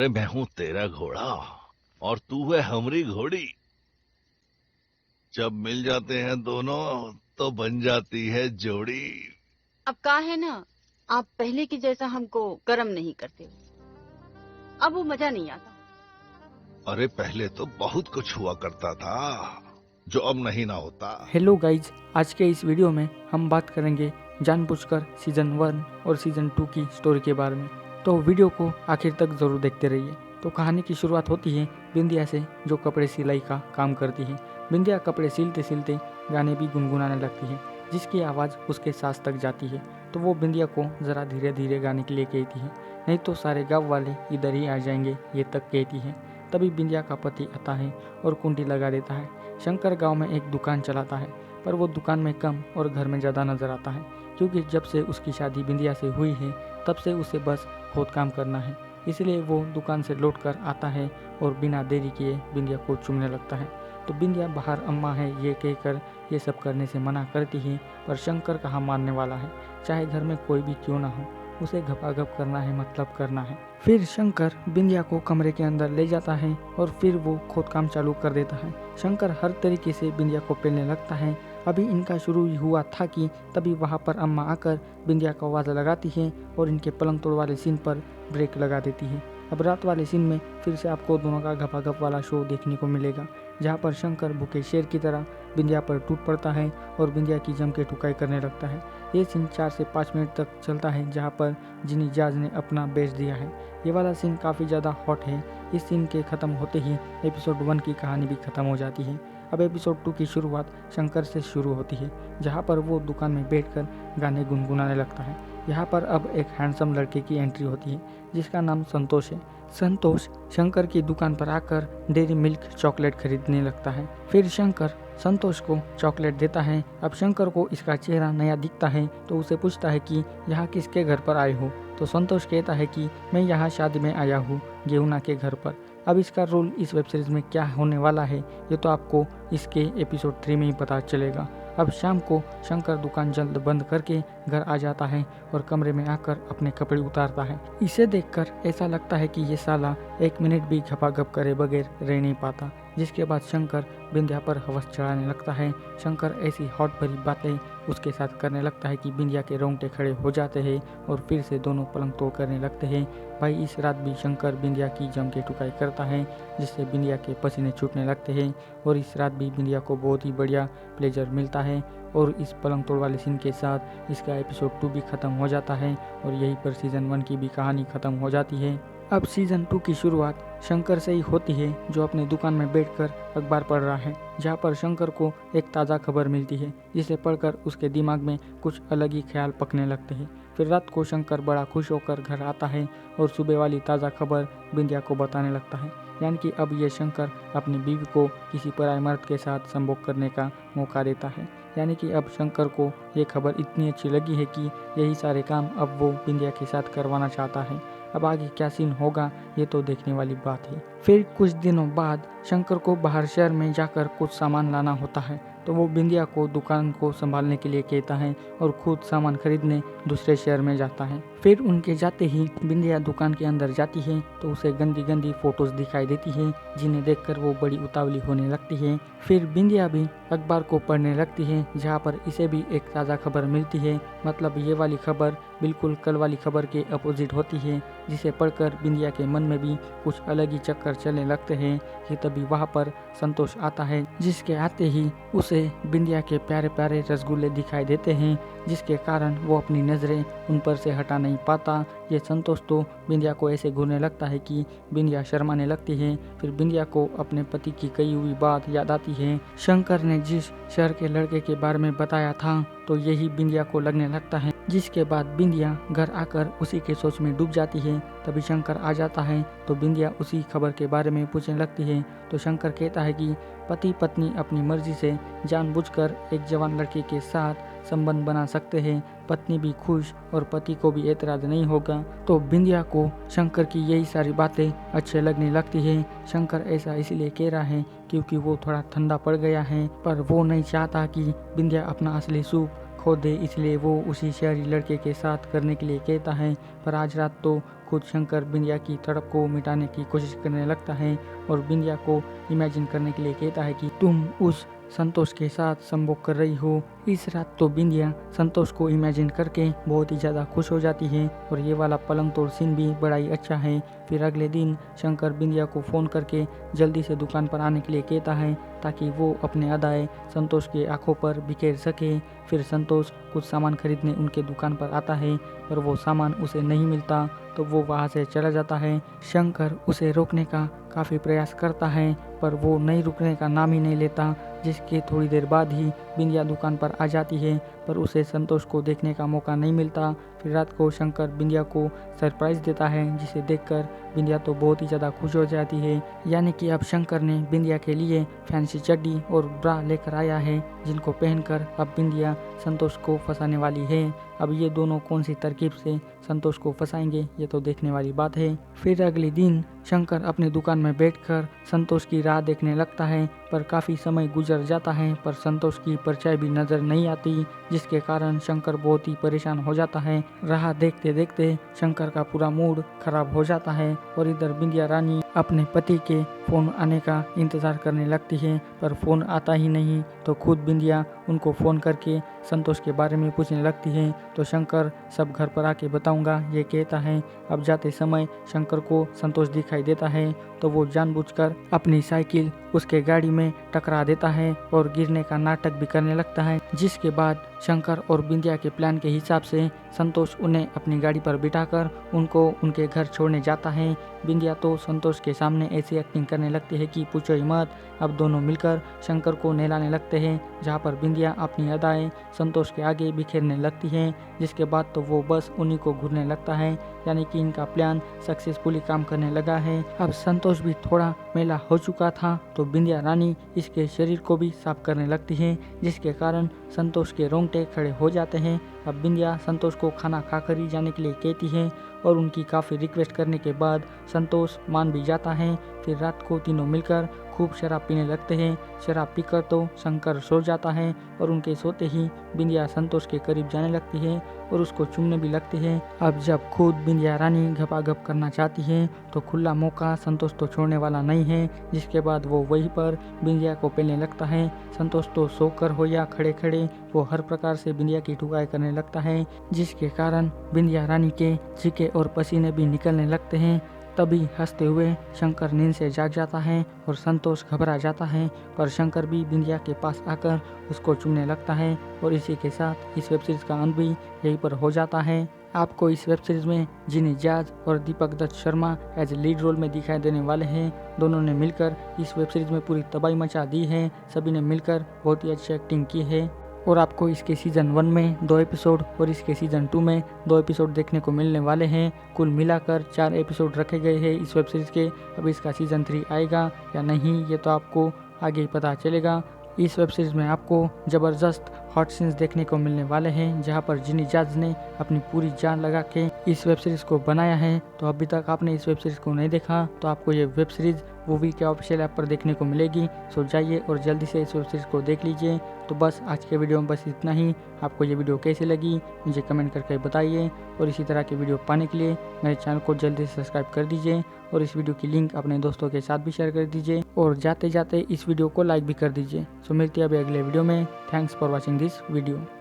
अरे मैं हूं तेरा घोड़ा और तू है हमरी घोड़ी। जब मिल जाते हैं दोनों तो बन जाती है जोड़ी। अब का है ना, आप पहले की जैसा हमको गर्म नहीं करते हो। अब वो मजा नहीं आता। अरे पहले तो बहुत कुछ हुआ करता था जो अब नहीं ना होता। हेलो गाइज, आज के इस वीडियो में हम बात करेंगे जानबूझकर सीजन 1 और सीजन 2 की स्टोरी के बारे में। तो वीडियो को आखिर तक ज़रूर देखते रहिए। तो कहानी की शुरुआत होती है बिंदिया से, जो कपड़े सिलाई का काम करती है। बिंदिया कपड़े सिलते सिलते गाने भी गुनगुनाने लगती है, जिसकी आवाज़ उसके सांस तक जाती है। तो वो बिंदिया को ज़रा धीरे धीरे गाने के लिए कहती है, नहीं तो सारे गाँव वाले इधर ही आ जाएंगे, ये तक कहती है। तभी बिंदिया का पति आता है और कुंडी लगा देता है। शंकर गांव में एक दुकान चलाता है, पर वो दुकान में कम और घर में ज़्यादा नज़र आता है, क्योंकि जब से उसकी शादी बिंदिया से हुई है तब से उसे बस खोद काम करना है। इसलिए वो दुकान से लौटकर आता है और बिना देरी किए बिंदिया को चूमने लगता है। तो बिंदिया बाहर अम्मा है ये कहकर ये सब करने से मना करती है, पर शंकर कहाँ मानने वाला है। चाहे घर में कोई भी क्यों ना हो, उसे घपाघप करना है, मतलब करना है। फिर शंकर बिंदिया को कमरे के अंदर ले जाता है और फिर वो खोदकाम चालू कर देता है। शंकर हर तरीके से बिंदिया को पेलने लगता है। अभी इनका शुरू ही हुआ था कि तभी वहाँ पर अम्मा आकर बिंदिया को आवाज़ लगाती है और इनके पलंग तोड़ वाले सीन पर ब्रेक लगा देती है। अब रात वाले सीन में फिर से आपको दोनों का घपाघप वाला शो देखने को मिलेगा, जहाँ पर शंकर भूखे शेर की तरह बिंदिया पर टूट पड़ता है और बिंदिया की जम के टुकाई करने लगता है। ये सीन 4 से 5 मिनट तक चलता है, जहाँ पर जिनी जाज ने अपना बेच दिया है। ये वाला सीन काफ़ी ज़्यादा हॉट है। इस सीन के ख़त्म होते ही एपिसोड 1 की कहानी भी ख़त्म हो जाती है। अब एपिसोड 2 की शुरुआत शंकर से शुरू होती है, जहाँ पर वो दुकान में बैठकर गाने गुनगुनाने लगता है। यहाँ पर अब एक हैंडसम लड़के की एंट्री होती है, जिसका नाम संतोष है। संतोष शंकर की दुकान पर आकर डेयरी मिल्क चॉकलेट खरीदने लगता है। फिर शंकर संतोष को चॉकलेट देता है। अब शंकर को इसका चेहरा नया दिखता है, तो उसे पूछता है कि यहाँ किसके घर पर आए हो। तो संतोष कहता है कि मैं यहाँ शादी में आया हूँ, गेहुना के घर पर। अब इसका रोल इस वेब सीरीज में क्या होने वाला है, ये तो आपको इसके एपिसोड 3 में ही पता चलेगा। अब शाम को शंकर दुकान जल्द बंद करके घर आ जाता है और कमरे में आकर अपने कपड़े उतारता है। इसे देखकर ऐसा लगता है कि ये साला 1 मिनट भी घपाघप करे बगैर रह नहीं पाता। जिसके बाद शंकर बिंदिया पर हवस चढ़ाने लगता है। शंकर ऐसी हॉट भरी बातें उसके साथ करने लगता है कि बिंदिया के रोंगटे खड़े हो जाते हैं और फिर से दोनों पलंग तोड़ करने लगते हैं। भाई इस रात भी शंकर बिंदिया की जम के टुकाई करता है, जिससे बिंदिया के पसीने छूटने लगते हैं और इस रात भी बिंदिया को बहुत ही बढ़िया प्लेजर मिलता है। और इस पलंग तोड़ वाले सीन के साथ इसका एपिसोड 2 भी ख़त्म हो जाता है और यहीं पर सीज़न 1 की भी कहानी ख़त्म हो जाती है। अब सीज़न 2 की शुरुआत शंकर से ही होती है, जो अपने दुकान में बैठकर अखबार पढ़ रहा है, जहाँ पर शंकर को एक ताज़ा खबर मिलती है, जिसे पढ़कर उसके दिमाग में कुछ अलग ही ख्याल पकने लगते हैं। फिर रात को शंकर बड़ा खुश होकर घर आता है और सुबह वाली ताज़ा खबर बिंदिया को बताने लगता है। यानी कि अब ये शंकर अपनी बीवी को किसी पराये मर्द के साथ संभोग करने का मौका देता है। यानी कि अब शंकर को ये खबर इतनी अच्छी लगी है कि यही सारे काम अब वो बिंदिया के साथ करवाना चाहता है। अब आगे क्या सीन होगा ये तो देखने वाली बात है। फिर कुछ दिनों बाद शंकर को बाहर शहर में जाकर कुछ सामान लाना होता है, तो वो बिंदिया को दुकान को संभालने के लिए कहता है और खुद सामान खरीदने दूसरे शहर में जाता है। फिर उनके जाते ही बिंदिया दुकान के अंदर जाती है, तो उसे गंदी गंदी फोटोज दिखाई देती है, जिन्हें देखकर वो बड़ी उतावली होने लगती है। फिर बिंदिया भी अखबार को पढ़ने लगती है, जहाँ पर इसे भी एक ताज़ा खबर मिलती है। मतलब ये वाली खबर बिल्कुल कल वाली खबर के अपोजिट होती है, जिसे पढ़कर बिंदिया के मन में भी कुछ अलग ही चक्कर चलने लगते हैं कि तभी वहाँ पर संतोष आता है, जिसके आते ही उसे बिंदिया के प्यारे प्यारे रसगुल्ले दिखाई देते हैं, जिसके कारण वो अपनी नज़रें उन पर से हटा नहीं पाता। ये संतोष तो बिंदिया को ऐसे घूरने लगता है कि बिंदिया शर्माने लगती है। फिर बिंदिया को अपने पति की कही हुई बात याद आती है। शंकर ने जिस शहर के लड़के के बारे में बताया था, तो यही बिंदिया को लगने लगता है, जिसके बाद बिंदिया घर आकर उसी के सोच में डूब जाती है। तभी शंकर आ जाता है, तो बिंदिया उसी खबर के बारे में पूछने लगती है। तो शंकर कहता है कि पति पत्नी अपनी मर्जी से जानबूझकर एक जवान लड़के के साथ संबंध बना सकते हैं, पत्नी भी खुश और पति को भी एतराज नहीं होगा। तो बिंदिया को शंकर की यही सारी बातें अच्छे लगने लगती है। शंकर ऐसा इसलिए कह रहा है क्योंकि वो थोड़ा ठंडा पड़ गया है, पर वो नहीं चाहता कि बिंदिया अपना असली सूप खो दे, इसलिए वो उसी शहरी लड़के के साथ करने के लिए कहता है। पर आज रात तो खुद शंकर बिंदिया की तड़प को मिटाने की कोशिश करने लगता है और बिंदिया को इमेजिन करने के लिए कहता है कि तुम उस संतोष के साथ संभोग कर रही हो। इस रात तो बिंदिया संतोष को इमेजिन करके बहुत ही ज़्यादा खुश हो जाती है और ये वाला पलंग तोड़ सीन भी बड़ा ही अच्छा है। फिर अगले दिन शंकर बिंदिया को फ़ोन करके जल्दी से दुकान पर आने के लिए कहता है ताकि वो अपने अदाएं संतोष की आंखों पर बिखेर सके। फिर संतोष कुछ सामान खरीदने उनके दुकान पर आता है पर वो सामान उसे नहीं मिलता तो वो वहाँ से चला जाता है। शंकर उसे रोकने का काफ़ी प्रयास करता है पर वो नहीं रुकने का नाम ही नहीं लेता, जिसके थोड़ी देर बाद ही बिंदिया दुकान पर आ जाती है पर उसे संतोष को देखने का मौका नहीं मिलता। फिर रात को शंकर बिंदिया को सरप्राइज देता है जिसे देखकर बिंदिया तो बहुत ही ज़्यादा खुश हो जाती है। यानी कि अब शंकर ने बिंदिया के लिए फैंसी चड्डी और ब्रा लेकर आया है जिनको पहनकर अब बिंदिया संतोष को फंसाने वाली है। अब ये दोनों कौन सी तरकीब से संतोष को फंसाएंगे ये तो देखने वाली बात है। फिर अगले दिन शंकर अपनी दुकान में बैठकर संतोष की राह देखने लगता है पर काफ़ी समय गुजर जाता है पर संतोष की परछाई भी नजर नहीं आती, जिसके कारण शंकर बहुत ही परेशान हो जाता है। राह देखते देखते शंकर का पूरा मूड खराब हो जाता है और इधर बिंदिया रानी अपने पति के फ़ोन आने का इंतज़ार करने लगती है पर फ़ोन आता ही नहीं तो खुद बिंदिया उनको फ़ोन करके संतोष के बारे में पूछने लगती है। तो शंकर सब घर पर आके बताऊंगा ये कहता है। अब जाते समय शंकर को संतोष दिखाई देता है तो वो जानबूझकर अपनी साइकिल उसके गाड़ी में टकरा देता है और गिरने का नाटक भी करने लगता है, जिसके बाद शंकर और बिंदिया के प्लान के हिसाब से संतोष उन्हें अपनी गाड़ी पर बिठाकर उनको उनके घर छोड़ने जाता है। बिंदिया तो संतोष के सामने ऐसी एक्टिंग करने लगती है कि पूछो ही मत। अब दोनों मिलकर शंकर को नहलाने लगते हैं जहाँ पर बिंदिया अपनी अदाएं संतोष के आगे बिखेरने लगती है, जिसके बाद तो वो बस उन्हीं को घूरने लगता है। यानी कि इनका प्लान सक्सेसफुली काम करने लगा है। अब संतोष भी थोड़ा मैला हो चुका था तो बिंदिया रानी इसके शरीर को भी साफ करने लगती है, जिसके कारण संतोष के रोंगटे खड़े हो जाते हैं। अब बिंदिया संतोष को खाना खाकर ही जाने के लिए कहती है और उनकी काफ़ी रिक्वेस्ट करने के बाद संतोष मान भी जाता है। फिर रात को तीनों मिलकर खूब शराब पीने लगते हैं। शराब पीकर तो शंकर सो जाता है और उनके सोते ही बिंदिया संतोष के करीब जाने लगती है और उसको चूमने भी लगती है। अब जब खुद बिंदिया रानी घपाघप करना चाहती है तो खुला मौका संतोष तो छोड़ने वाला नहीं है, जिसके बाद वो वहीं पर बिंदिया को पहनने लगता है। संतोष तो सोकर हो या खड़े खड़े वो हर प्रकार से बिंदिया की ठुकाई करने लगता है, जिसके कारण बिंदिया रानी के छींके और पसीने भी निकलने लगते हैं। तभी हंसते हुए शंकर नींद से जाग जाता है और संतोष घबरा जाता है पर शंकर भी बिंदिया के पास आकर उसको चूमने लगता है और इसी के साथ इस वेब सीरीज का अंत भी यहीं पर हो जाता है। आपको इस वेब सीरीज में जिनी जाज और Deepak Dutt Sharma as lead role में दिखाई देने वाले हैं। दोनों ने मिलकर इस वेब सीरीज में पूरी तबाही मचा दी है। सभी ने मिलकर बहुत ही अच्छी एक्टिंग की है और आपको इसके सीज़न 1 में 2 एपिसोड और इसके सीज़न 2 में 2 एपिसोड देखने को मिलने वाले हैं। कुल मिलाकर 4 एपिसोड रखे गए हैं इस वेब सीरीज़ के। अब इसका सीज़न 3 आएगा या नहीं ये तो आपको आगे ही पता चलेगा। इस वेब सीरीज़ में आपको ज़बरदस्त हॉट सीन्स देखने को मिलने वाले हैं, जहां पर जिनी जाज ने अपनी पूरी जान लगा के इस वेब सीरीज़ को बनाया है। तो अभी तक आपने इस वेब सीरीज़ को नहीं देखा तो आपको ये वेब सीरीज़ मूवी के ऑफिशियल ऐप पर देखने को मिलेगी। सो जाइए और जल्दी से इस वेब सीरीज़ को देख लीजिए। तो बस आज के वीडियो में बस इतना ही। आपको ये वीडियो कैसी लगी मुझे कमेंट करके बताइए और इसी तरह की वीडियो पाने के लिए मेरे चैनल को जल्दी से सब्सक्राइब कर दीजिए और इस वीडियो की लिंक अपने दोस्तों के साथ भी शेयर कर दीजिए और जाते जाते इस वीडियो को लाइक भी कर दीजिए। सो मिलते हैं अभी अगले वीडियो में। Thanks for watching this video.